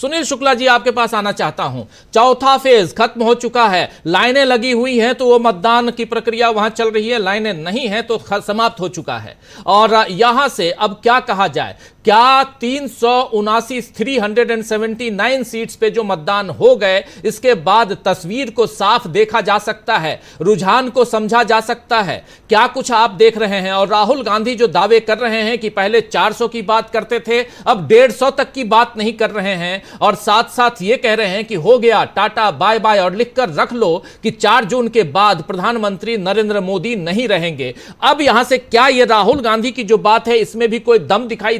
सुनील शुक्ला जी, आपके पास आना चाहता हूं। चौथा फेज खत्म हो चुका है, लाइनें लगी हुई हैं तो वो मतदान की प्रक्रिया वहां चल रही है, लाइनें नहीं है तो समाप्त हो चुका है। और यहां से अब क्या कहा जाए, क्या 379 सीट्स पे जो मतदान हो गए, इसके बाद तस्वीर को साफ देखा जा सकता है, रुझान को समझा जा सकता है? क्या कुछ आप देख रहे हैं? और राहुल गांधी जो दावे कर रहे हैं कि पहले 400 की बात करते थे, अब 150 तक की बात नहीं कर रहे हैं, और साथ साथ ये कह रहे हैं कि हो गया, टाटा बाय बाय, और लिखकर रख लो कि 4 जून के बाद प्रधानमंत्री नरेंद्र मोदी नहीं रहेंगे। अब यहां से क्या ये राहुल गांधी की जो बात है, इसमें भी कोई दम दिखाई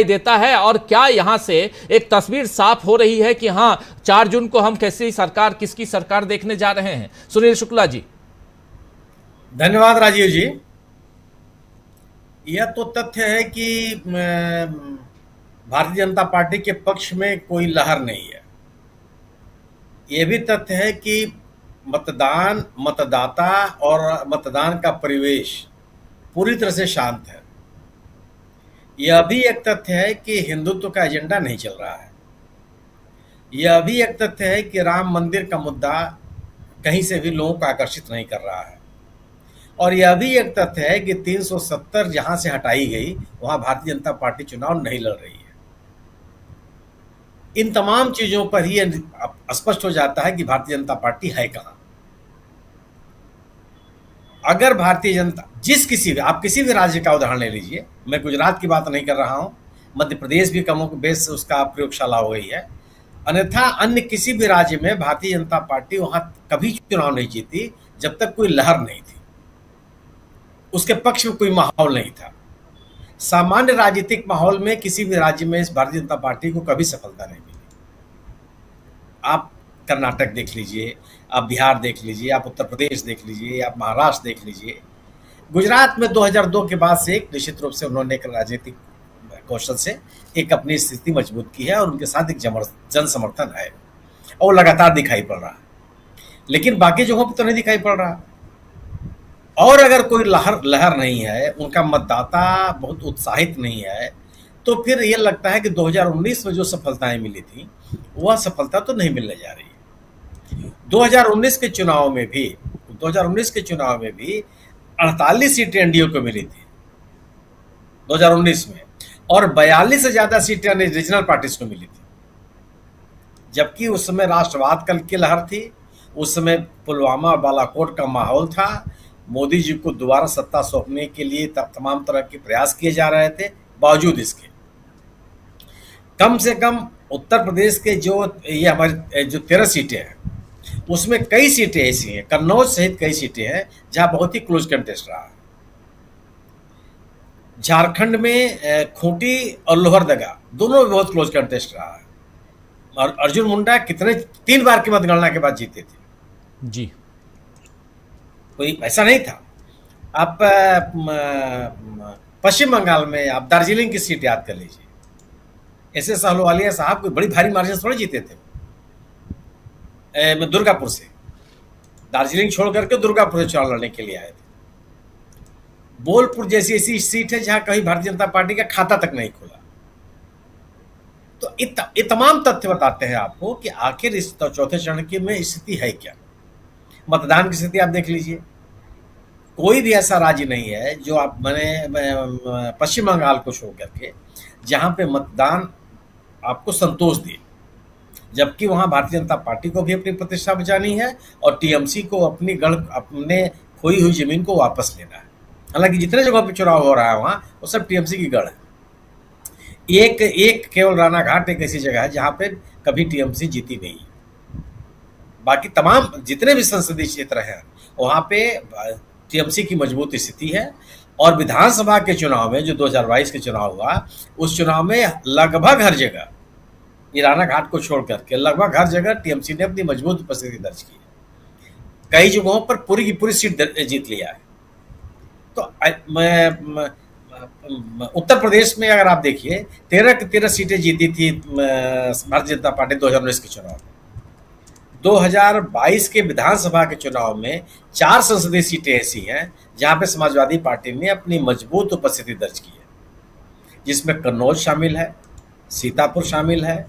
देता है? और क्या यहां से एक तस्वीर साफ हो रही है कि हां, 4 जून को हम कैसी सरकार, किसकी सरकार देखने जा रहे हैं? सुनील शुक्ला जी। धन्यवाद राजीव जी। यह तो तथ्य है कि भारतीय जनता पार्टी के पक्ष में कोई लहर नहीं है। यह भी तथ्य है कि मतदान, मतदाता और मतदान का परिवेश पूरी तरह से शांत है। यह भी एक तथ्य है कि हिंदुत्व का एजेंडा नहीं चल रहा है। यह भी एक तथ्य है कि राम मंदिर का मुद्दा कहीं से भी लोगों को आकर्षित नहीं कर रहा है। और यह भी एक तथ्य है कि 370 जहां से हटाई गई, वहां भारतीय जनता पार्टी चुनाव नहीं लड़ रही है। इन तमाम चीजों पर ही स्पष्ट हो जाता है कि भारतीय जनता पार्टी है कहां। अगर भारतीय जनता आप किसी भी राज्य का उदाहरण ले लीजिए, मैं गुजरात की बात नहीं कर रहा हूं, मध्य प्रदेश भी कमों बेस उसका प्रयोगशाला हो गई है, अन्यथा अन्य किसी भी राज्य में भारतीय जनता पार्टी वहां कभी चुनाव नहीं जीती जब तक कोई लहर नहीं थी, उसके पक्ष में कोई माहौल नहीं था। सामान्य राजनीतिक माहौल में किसी भी राज्य में इस भारतीय जनता पार्टी को कभी सफलता नहीं मिली। आप कर्नाटक देख लीजिए, आप बिहार देख लीजिए, आप उत्तर प्रदेश देख लीजिए, आप महाराष्ट्र देख लीजिए। गुजरात में 2002 के बाद से एक निश्चित रूप से उन्होंने एक राजनीतिक कौशल से एक अपनी स्थिति मजबूत की है और उनके साथ एक जन समर्थन है और लगातार दिखाई पड़ रहा है, लेकिन बाकी जगहों पर तो नहीं दिखाई पड़ रहा। और अगर कोई लहर नहीं है, उनका मतदाता बहुत उत्साहित नहीं है, तो फिर यह लगता है कि 2019 में जो सफलताएं मिली थी, वह सफलता तो नहीं मिलने जा रही है। 2019 के चुनाव में भी 48 सीटें एनडीए को मिली थी 2019 में, और 42 से ज्यादा सीटें रीजनल पार्टीज को मिली थी। जबकि उस समय राष्ट्रवाद कल की लहर थी, उस समय पुलवामा और बालाकोट का माहौल था, मोदी जी को दोबारा सत्ता सौंपने के लिए तमाम तरह के प्रयास किए जा रहे थे। बावजूद इसके कम से कम उत्तर प्रदेश के ये हमारी जो 13 सीटें हैं, उसमें कई सीटें ऐसी हैं, कन्नौज सहित कई सीटें हैं जहां बहुत ही क्लोज कंटेस्ट रहा है। झारखंड में खूंटी और लोहरदगा दोनों में बहुत क्लोज कंटेस्ट रहा है, और अर्जुन मुंडा 3 बार की मतगणना के बाद जीते थे जी। कोई ऐसा नहीं था। आप पश्चिम बंगाल में आप दार्जिलिंग की सीट याद कर लीजिए, एस एस अहलुवालिया साहब कोई बड़ी भारी मार्जिन थोड़े जीते थे। दुर्गापुर से, दार्जिलिंग छोड़ करके दुर्गापुर से चुनाव लड़ने के लिए आए थे। बोलपुर जैसी ऐसी सीट है जहां कहीं भारतीय जनता पार्टी का खाता तक नहीं खुला। तो ये तमाम तथ्य बताते हैं आपको कि आखिर इस चौथे चरण की में स्थिति है क्या। मतदान की स्थिति आप देख लीजिए, कोई भी ऐसा राज्य नहीं है जो आप पश्चिम बंगाल को छोड़ करके जहां पे मतदान आपको संतोष दे, जबकि वहां भारतीय जनता पार्टी को भी अपनी प्रतिष्ठा बचानी है और टीएमसी को अपने खोई हुई जमीन को वापस लेना है। हालांकि जितने जगहों पे चुनाव हो रहा है वहां वो सब टीएमसी की गढ़ है। एक केवल रानाघाट एक ऐसी जगह है जहां पे कभी टीएमसी जीती नहीं है। बाकी तमाम जितने भी संसदीय क्षेत्र हैं वहां पे टीएमसी की मजबूत स्थिति है। और विधानसभा के चुनाव में जो 2022 के चुनाव हुआ, उस चुनाव में लगभग हर जगह, रानाघाट को छोड़ करके लगभग हर जगह टीएमसी ने अपनी मजबूत उपस्थिति दर्ज की है। कई जगहों पर पूरी की पूरी सीट जीत लिया है। तो उत्तर प्रदेश में अगर आप देखिए 13 की 13 सीटें जीती थी भारतीय जनता पार्टी 2019 के चुनाव में। 2022 के विधानसभा के चुनाव में 4 संसदीय सीटें ऐसी हैं जहां पे समाजवादी पार्टी ने अपनी मजबूत उपस्थिति दर्ज की है, जिसमें कन्नौज शामिल है, सीतापुर शामिल है,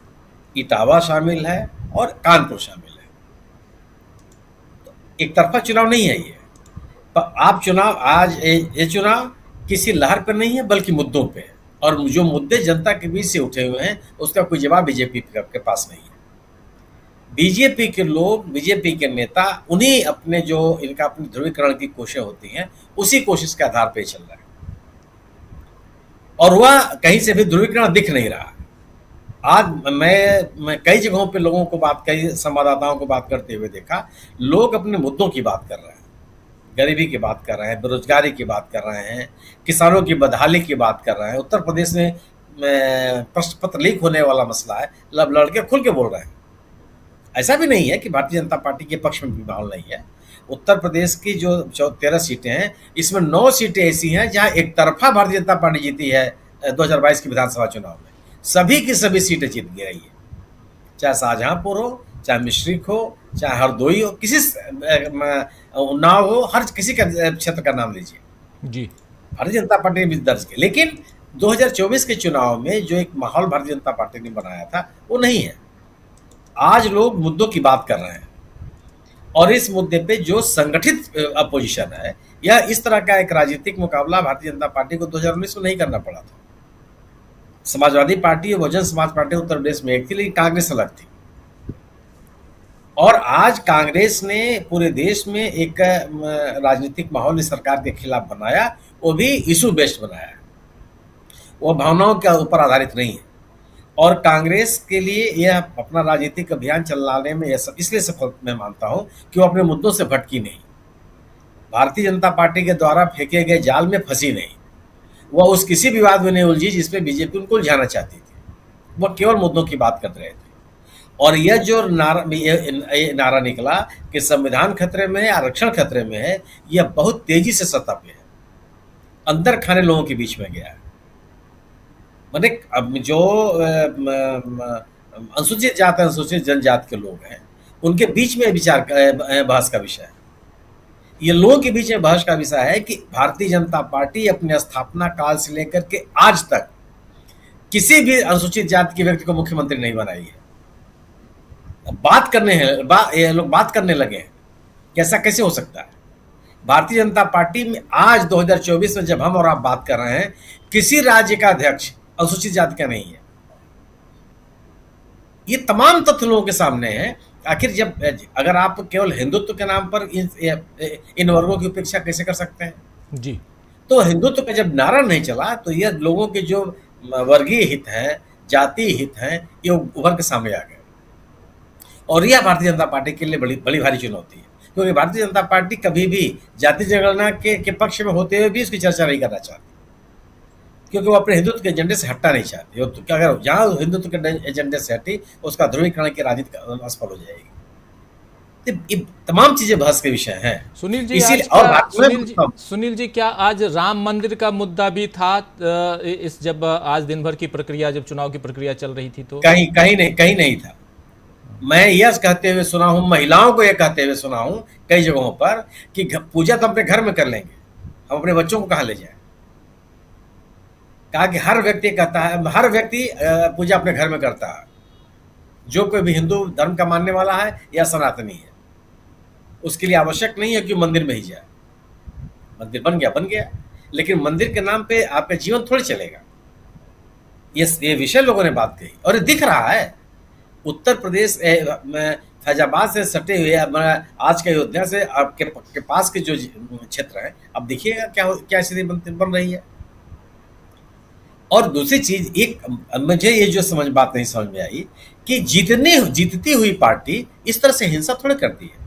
इटावा शामिल है और कानपुर शामिल है। एक तरफा चुनाव नहीं है ये। पर आप चुनाव आज ये चुनाव किसी लहर पर नहीं है बल्कि मुद्दों पे है, और जो मुद्दे जनता के बीच से उठे हुए हैं उसका कोई जवाब बीजेपी के पास नहीं है। बीजेपी के लोग, बीजेपी के नेता उन्हीं अपने जो इनका अपनी ध्रुवीकरण की कोशिश होती हैं उसी कोशिश के आधार पर चल रहा है, और वह कहीं से भी ध्रुवीकरण दिख नहीं रहा। आज मैं कई जगहों पे लोगों को कई संवाददाताओं को बात करते हुए देखा, लोग अपने मुद्दों की बात कर रहे हैं, गरीबी की बात कर रहे हैं, बेरोजगारी की बात कर रहे हैं, किसानों की बदहाली की बात कर रहे हैं। उत्तर प्रदेश में प्रश्न पत्र लीक होने वाला मसला है, लड़के खुल के बोल रहे हैं। ऐसा भी नहीं है कि भारतीय जनता पार्टी के पक्ष में भी माहौल नहीं है। उत्तर प्रदेश की जो 13 सीटें हैं, इसमें 9 सीटें ऐसी हैं जहां एक तरफा भारतीय जनता पार्टी जीती है 2022 के विधानसभा चुनाव में। सभी की सभी सीटें जीत गई है, चाहे शाहजहांपुर हो, चाहे मिश्रिक हो, चाहे हरदोई हो, किसी उन्नाव हो, हर किसी का क्षेत्र का नाम लीजिए जी, भारतीय जनता पार्टी ने भी दर्ज किया। लेकिन 2024 के चुनाव में जो एक माहौल भारतीय जनता पार्टी ने बनाया था वो नहीं है। आज लोग मुद्दों की बात कर रहे हैं, और इस मुद्दे पे जो संगठित अपोजिशन है, या इस तरह का एक राजनीतिक मुकाबला भारतीय जनता पार्टी को 2019 में नहीं करना पड़ा था। समाजवादी पार्टी और बहुजन समाज पार्टी उत्तर प्रदेश में एक थी, लेकिन कांग्रेस अलग थी। और आज कांग्रेस ने पूरे देश में एक राजनीतिक माहौल इस सरकार के खिलाफ बनाया, वो भी इशू बेस्ड बनाया, वो भावनाओं के ऊपर आधारित नहीं है। और कांग्रेस के लिए यह अपना राजनीतिक अभियान चलाने में इसलिए सफल मैं मानता हूं कि वो अपने मुद्दों से भटकी नहीं, भारतीय जनता पार्टी के द्वारा फेंके गए जाल में फंसी नहीं, वह उस किसी विवाद में नहीं उलझी जिसमें बीजेपी उनको उलझाना चाहती थी। वह केवल मुद्दों की बात कर रहे थे। और यह जो नारा निकला कि संविधान खतरे में है, आरक्षण खतरे में है, यह बहुत तेजी से सत्ता पे है, अंदर खाने लोगों के बीच में गया है। मैंने अब जो अनुसूचित जाति, अनुसूचित जनजाति के लोग हैं, उनके बीच में विचार बहस का विषय है। ये लोगों के बीच में बहस का विषय है कि भारतीय जनता पार्टी अपने स्थापना काल से लेकर के आज तक किसी भी अनुसूचित जाति के व्यक्ति को मुख्यमंत्री नहीं बनाई है। बात करने हैं, ये लोग बात करने लगे हैं कि ऐसा कैसे हो सकता है। भारतीय जनता पार्टी में आज 2024 में जब हम और आप बात कर रहे हैं, किसी राज्य का अध्यक्ष अनुसूचित जाति का नहीं है। ये तमाम तथ्य लोगों के सामने हैं। आखिर जब अगर आप केवल हिंदुत्व के नाम पर इन वर्गों की उपेक्षा कैसे कर सकते हैं जी? तो हिंदुत्व का जब नारा नहीं चला तो यह लोगों के जो वर्गीय हित हैं, जातीय हित हैं, ये उभर के सामने आ गए। और यह भारतीय जनता पार्टी के लिए बड़ी भारी चुनौती है, क्योंकि भारतीय जनता पार्टी कभी भी जाति जनगणना के पक्ष में होते हुए भी इसकी चर्चा नहीं करना चाहती, क्योंकि वो अपने हिंदुत्व के एजेंडे से हटना नहीं चाहती। अगर जहाँ हिंदुत्व के एजेंडे से हटी, उसका ध्रुवीकरण की राजनीति असफल हो जाएगी। ये तमाम चीजें बहस के विषय हैं। सुनील जी, सुनील जी, क्या आज राम मंदिर का मुद्दा भी था इस जब आज दिन भर की प्रक्रिया, जब चुनाव की प्रक्रिया चल रही थी तो? कहीं नहीं था। मैं यह कहते हुए सुना हूं, महिलाओं को यह कहते हुए सुना हूं कई जगहों पर कि पूजा तो अपने घर में कर लेंगे, हम अपने बच्चों को कहां ले जाएं। कहा कि हर व्यक्ति कहता है, हर व्यक्ति पूजा अपने घर में करता है, जो कोई भी हिंदू धर्म का मानने वाला है या सनातनी है, उसके लिए आवश्यक नहीं है कि मंदिर में ही जाए। मंदिर बन गया, लेकिन मंदिर के नाम पे आपका जीवन थोड़ी चलेगा। ये विषय लोगों ने बात कही, और दिख रहा है उत्तर प्रदेश फैजाबाद से सटे हुए आज के अयोध्या से आपके पास के जो क्षेत्र है, अब देखिएगा क्या स्थिति बन रही है। और दूसरी चीज, एक मुझे ये जो बात नहीं समझ में आई कि जीतती हुई पार्टी इस तरह से हिंसा थोड़े करती है,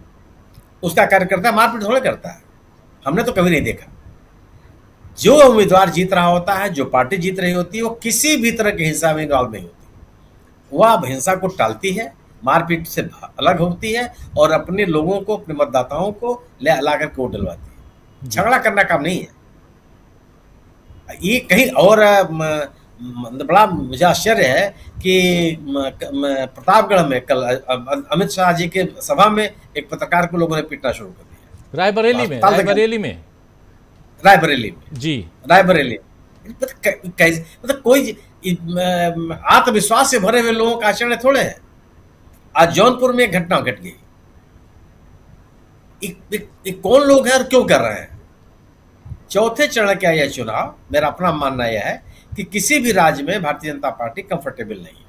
उसका कार्यकर्ता मारपीट थोड़े करता है। हमने तो कभी नहीं देखा। जो उम्मीदवार जीत रहा होता है, जो पार्टी जीत रही होती है, वो किसी भी तरह की हिंसा में इन्वॉल्व नहीं होती। वह अब हिंसा को टालती है, मारपीट से अलग होती है, और अपने लोगों को, अपने मतदाताओं को ला करके वोट डलवाती है। झगड़ा करना काम नहीं है ये कहीं। और बड़ा मुझे आश्चर्य है कि प्रतापगढ़ में कल अमित शाह जी के सभा में एक पत्रकार को लोगों ने पीटना शुरू कर दिया। रायबरेली में जी, रायबरेली मतलब कोई आत्मविश्वास से भरे हुए लोगों का आचरण थोड़े है। आज जौनपुर में एक घटना घट गई। कौन लोग हैं और क्यों कर रहे हैं? चौथे चरण का यह चुनाव, मेरा अपना मानना यह है कि किसी भी राज्य में भारतीय जनता पार्टी कंफर्टेबल नहीं है।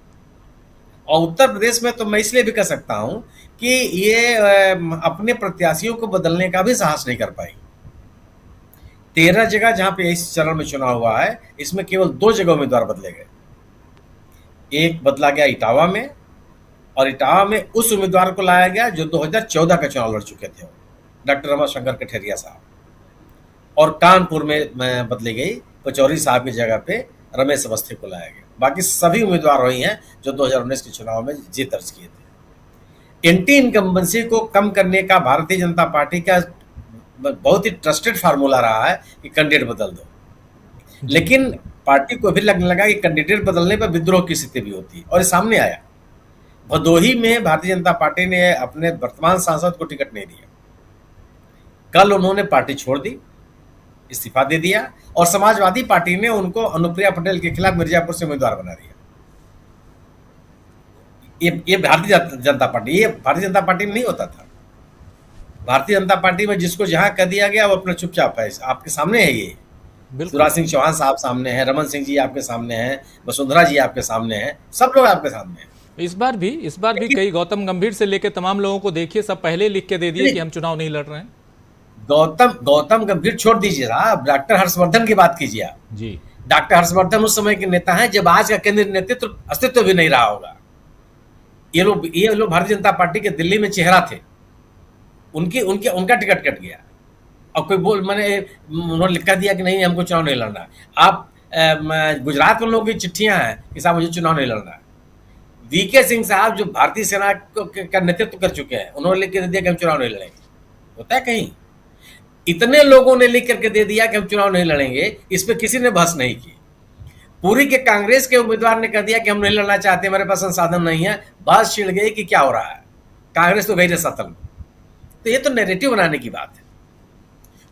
और उत्तर प्रदेश में तो मैं इसलिए भी कह सकता हूं कि ये अपने प्रत्याशियों को बदलने का भी साहस नहीं कर पाई। 13 जगह जहां पे इस चरण में चुनाव हुआ है, इसमें केवल 2 जगह उम्मीदवार बदले गए। एक बदला गया इटावा में, और इटावा में उस उम्मीदवार को लाया गया जो 2014 का चुनाव लड़ चुके थे, डॉक्टर रमाशंकर कठेरिया साहब। और कानपुर में बदली गई, पचौरी साहब की जगह पे रमेश अवस्थी को लाया गया। बाकी सभी उम्मीदवार वही हैं जो 2019 के चुनाव में जीत दर्ज किए थे। एंटी इनकम्बेंसी को कम करने का भारतीय जनता पार्टी का बहुत ही ट्रस्टेड फार्मूला रहा है कि कैंडिडेट बदल दो, लेकिन पार्टी को भी लगने लगा कि कैंडिडेट बदलने पर विद्रोह की स्थिति भी होती है, और ये सामने आया। भदोही में भारतीय जनता पार्टी ने अपने वर्तमान सांसद को टिकट नहीं दिया। कल उन्होंने पार्टी छोड़ दी, इस्तीफा दे दिया, और समाजवादी पार्टी ने उनको अनुप्रिया पटेल के खिलाफ मिर्जापुर से उम्मीदवार बना दिया। ये भारतीय जनता पार्टी में नहीं होता था। भारतीय जनता पार्टी में जिसको जहां कह दिया गया वो अपना चुपचाप है। आपके सामने है ये, शिवराज सिंह चौहान साहब सामने हैं, रमन सिंह जी आपके सामने हैं, वसुंधरा जी आपके सामने हैं, सब लोग आपके सामने हैं। इस बार भी कई गौतम गंभीर से लेकर तमाम लोगों को देखिए, सब पहले लिख के दे दिए कि हम चुनाव नहीं लड़ रहे हैं। गौतम गंभीर छोड़ दीजिए साहब, डॉक्टर हर्षवर्धन की बात कीजिए आप जी। डॉक्टर हर्षवर्धन उस समय के नेता हैं जब आज का केंद्रीय नेतृत्व अस्तित्व भी नहीं रहा होगा। ये लोग भारतीय जनता पार्टी के दिल्ली में चेहरा थे, उनका टिकट कट गया, और कोई उन्होंने लिखा दिया कि नहीं हमको चुनाव नहीं लड़ना। आप गुजरात में लोगों की चिट्ठियां हैं कि साहब मुझे चुनाव नहीं लड़ना। वीके सिंह साहब जो भारतीय सेना का नेतृत्व कर चुके हैं, उन्होंने लिख के दे दिया कि हम चुनाव नहीं लड़ेंगे। होता है कहीं? इतने लोगों ने लिख करके दे दिया कि हम चुनाव नहीं लड़ेंगे, इस पर किसी ने बहस नहीं की। पूरी के कांग्रेस के उम्मीदवार ने कह दिया कि हम नहीं लड़ना चाहते, हमारे पास संसाधन नहीं है। बहस छिड़ गई कि क्या हो रहा है, कांग्रेस तो गई रसातल में। तो ये तो नैरेटिव बनाने की बात है।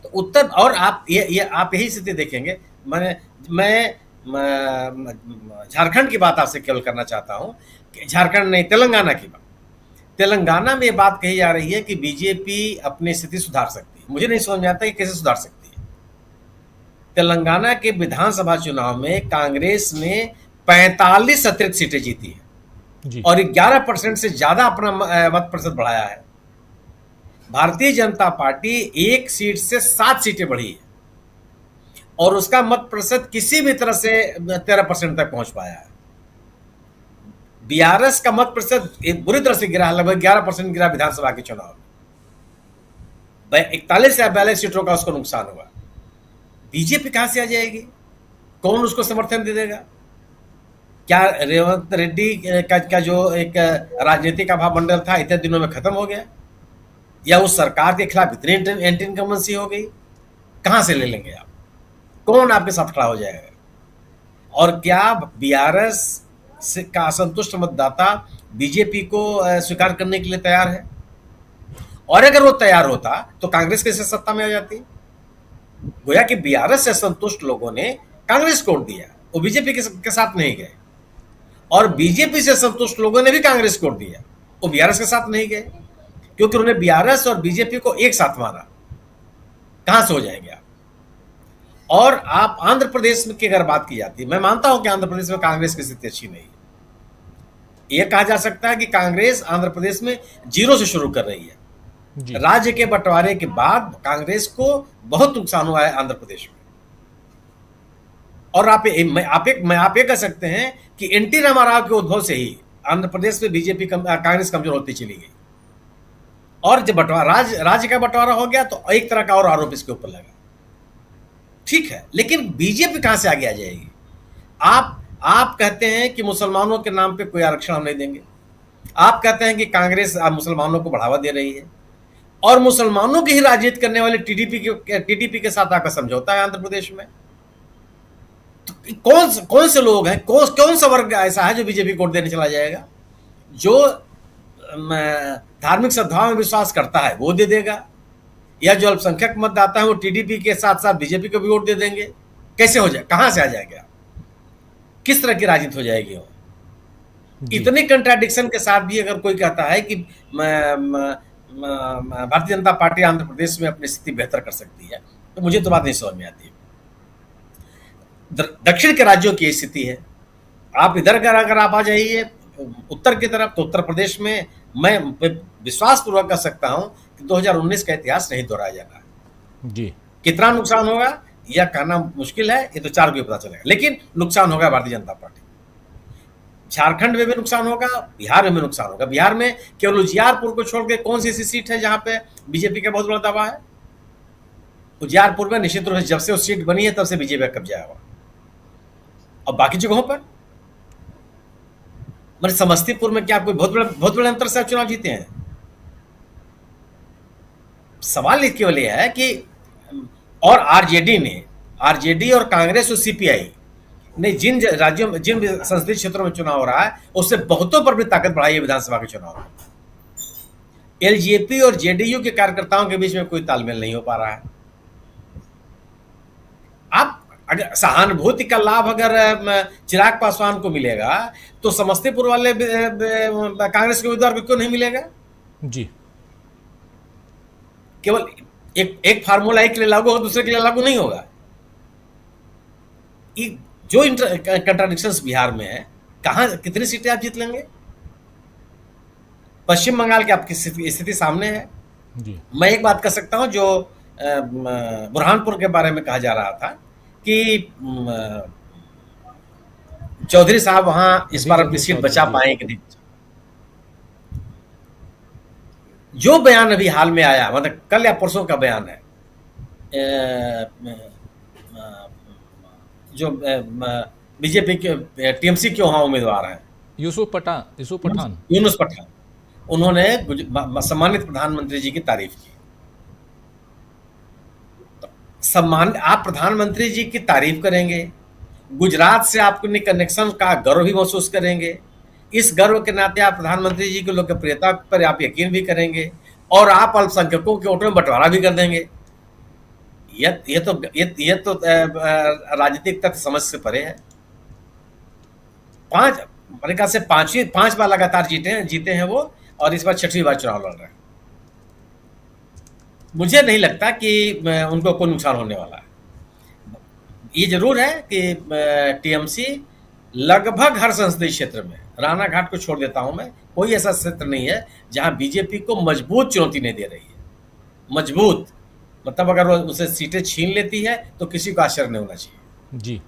तो उत्तर, और आप आप यही स्थिति देखेंगे। मैं झारखंड की बात आपसे केवल करना चाहता हूं कि झारखंड नहीं, तेलंगाना की बात। तेलंगाना में ये बात कही जा रही है कि बीजेपी अपनी स्थिति सुधार सकती है। मुझे नहीं समझ में आता कि कैसे सुधार सकती है। तेलंगाना के विधानसभा चुनाव में कांग्रेस ने 45 अतिरिक्त सीटें जीती है और 11% से ज्यादा अपना मत प्रतिशत बढ़ाया है। भारतीय जनता पार्टी 1 सीट से 7 सीटें बढ़ी है और उसका मत प्रतिशत किसी भी तरह से 13% तक पहुंच पाया है। बीआरएस का मत प्रतिशत बुरी तरह से गिरा, लगभग 11% गिरा विधानसभा के चुनाव में। 41 या 42 सीटों का उसको नुकसान हुआ। बीजेपी कहां से आ जाएगी? कौन उसको समर्थन दे देगा? क्या रेवंत रेड्डी का जो एक राजनीतिक भावमंडल था इतने दिनों में खत्म हो गया, या उस सरकार के खिलाफ इतनी एंटी इनकम्बेंसी हो गई? कहां से ले लेंगे आप? कौन आपके साथ खड़ा हो जाएगा? और क्या बीआरएस का असंतुष्ट मतदाता बीजेपी को स्वीकार करने के लिए तैयार है? और अगर वो तैयार होता तो कांग्रेस कैसे सत्ता में आ जाती? गोया कि बीआरएस से संतुष्ट लोगों ने कांग्रेस को वोट दिया, वो बीजेपी के साथ नहीं गए, और बीजेपी से संतुष्ट लोगों ने भी कांग्रेस को वोट दिया, वो बीआरएस के साथ नहीं गए, क्योंकि उन्होंने बीआरएस और बीजेपी को एक साथ माना। कहां से हो जाएंगे आप? और आप आंध्र प्रदेश की अगर बात की जाती है, मैं मानता हूं कि आंध्र प्रदेश में कांग्रेस की स्थिति अच्छी नहीं है। यह कहा जा सकता है कि कांग्रेस आंध्र प्रदेश में 0 से शुरू कर रही है। राज्य के बंटवारे के बाद कांग्रेस को बहुत नुकसान हुआ है आंध्र प्रदेश में। और आप ये कह सकते हैं कि एनटी रामाराव के उद्भव से ही आंध्र प्रदेश में बीजेपी कांग्रेस कमजोर होती चली गई, और जब राज्य का बंटवारा हो गया तो एक तरह का और आरोप इसके ऊपर लगा। ठीक है, लेकिन बीजेपी कहां से आगे आ जाएगी? आप कहते हैं कि मुसलमानों के नाम पे कोई आरक्षण हम नहीं देंगे। आप कहते हैं कि कांग्रेस मुसलमानों को बढ़ावा दे रही है, और मुसलमानों की ही राजनीति करने वाले टीडीपी के साथ आपका समझौता है आंध्र प्रदेश में। तो कौन से लोग हैं, कौन सा वर्ग ऐसा है जो बीजेपी को वोट देने चला जाएगा? जो धार्मिक सद्भाव में विश्वास करता है वो दे देगा, या जो अल्पसंख्यक मतदाता है वो टीडीपी के साथ साथ बीजेपी को भी वोट दे देंगे। कैसे हो जाए? कहां से आ जाएगा? किस तरह की राजनीति हो जाएगी वो। जी। इतने कंट्राडिक्शन के साथ भी अगर कोई कहता है कि भारतीय जनता पार्टी आंध्र प्रदेश में अपनी स्थिति बेहतर कर सकती है, तो मुझे तो बात नहीं समझ में आती। दक्षिण के राज्यों की स्थिति है, आप इधर अगर आप आ जाइए उत्तर की तरफ, तो उत्तर प्रदेश में मैं विश्वास पूर्वक कर सकता हूं कि 2019 का इतिहास नहीं दोहराया जाना। जी। कितना नुकसान होगा यह कहना मुश्किल है, ये तो 4 को पता चलेगा, लेकिन नुकसान होगा भारतीय जनता पार्टी। झारखंड में भी नुकसान होगा, बिहार में भी नुकसान होगा। बिहार में केवल उजियारपुर को छोड़ के कौन सी ऐसी सीट है जहां पे बीजेपी का बहुत बड़ा दावा है? उजियारपुर में निश्चित रूप से जब से वो सीट बनी है तब से बीजेपी का कब्जा हुआ। और बाकी जगहों पर मतलब समस्तीपुर में क्या कोई बहुत बड़े अंतर से आप चुनाव जीते हैं? सवाल ये केवल यह है कि और आरजेडी और कांग्रेस और सीपीआई ने जिन राज्यों में, जिन संसदीय क्षेत्रों में चुनाव हो रहा है, उससे बहुतों पर भी ताकत बढ़ाई है विधानसभा के चुनाव में। एलजेपी और जेडीयू के कार्यकर्ताओं के बीच में कोई तालमेल नहीं हो पा रहा है। आप अगर सहानुभूति का लाभ अगर चिराग पासवान को मिलेगा, तो समस्तीपुर वाले कांग्रेस के उम्मीदवार को क्यों नहीं मिलेगा? जी। केवल एक फार्मूला एक के लिए लागू होगा, दूसरे के लिए लागू नहीं होगा। जो कंट्राडिक्शंस बिहार में है, कहां कितनी सीटें आप जीत लेंगे? पश्चिम बंगाल की आपकी स्थिति सामने है। जी। मैं एक बात कह सकता हूं, जो बुरहानपुर के बारे में कहा जा रहा था कि चौधरी साहब वहां इस बार अपनी सीट बचा पाए कि नहीं। जो बयान अभी हाल में आया, मतलब कल या परसों का बयान है, जो बीजेपी के टीएमसी के वहां उम्मीदवार हैं, यूसुफ पठान, उन्होंने सम्मानित प्रधानमंत्री जी की तारीफ की। आप प्रधानमंत्री जी की तारीफ करेंगे, गुजरात से आपके कनेक्शन का गर्व भी महसूस करेंगे, इस गर्व के नाते आप प्रधानमंत्री जी की लोकप्रियता पर आप यकीन भी करेंगे, और आप अल्पसंख्यकों के वोटों में बंटवारा भी कर देंगे। ये तो राजनीतिक तथ्य समझ से परे है। मेरे ख्याल से 5 बार लगातार जीते हैं वो, और इस बार 6वीं बार चुनाव लड़ रहे हैं। मुझे नहीं लगता कि उनको कोई नुकसान होने वाला है। ये जरूर है कि टीएमसी लगभग हर संसदीय क्षेत्र में, रानाघाट को छोड़ देता हूं मैं, कोई ऐसा क्षेत्र नहीं है जहां बीजेपी को मजबूत चुनौती नहीं दे रही है। मजबूत मतलब अगर वो उसे सीटें छीन लेती है तो किसी को आश्चर्य नहीं होना चाहिए। जी।